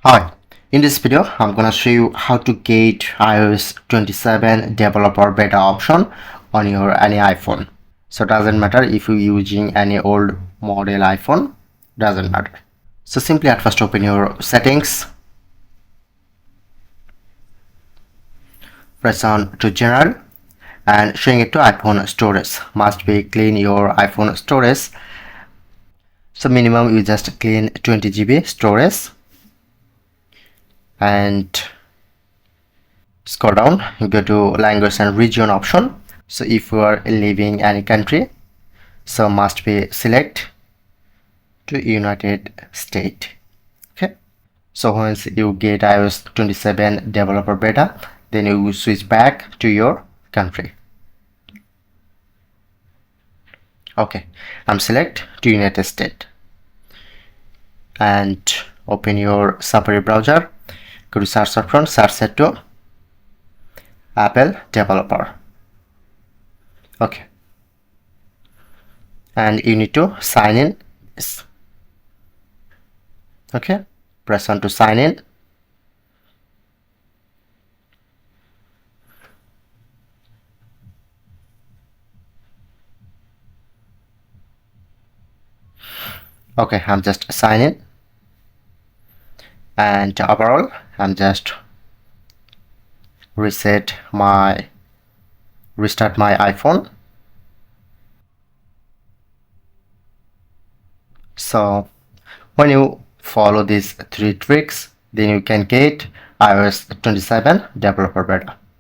Hi, in this video I'm gonna show you how to get iOS 27 developer beta option on your any iPhone. So it doesn't matter if you're using any old model iPhone, doesn't matter. So simply at first open your settings, press on to general and showing it to iPhone storage. Must be clean your iPhone storage. So minimum you just clean 20 GB storage and scroll down, you go to language and region option. So if you are living any country, so must be select to United States. Okay, so once you get iOS 27 developer beta, then you switch back to your country. Okay, I'm select to United States and open your Safari browser, go to search option, search set to Apple developer. Okay, and you need to sign in. Yes. Okay, press on to sign in. Okay, I'm just sign in, and overall I'm just restart my iPhone. So when you follow these three tricks, then you can get iOS 27 developer beta.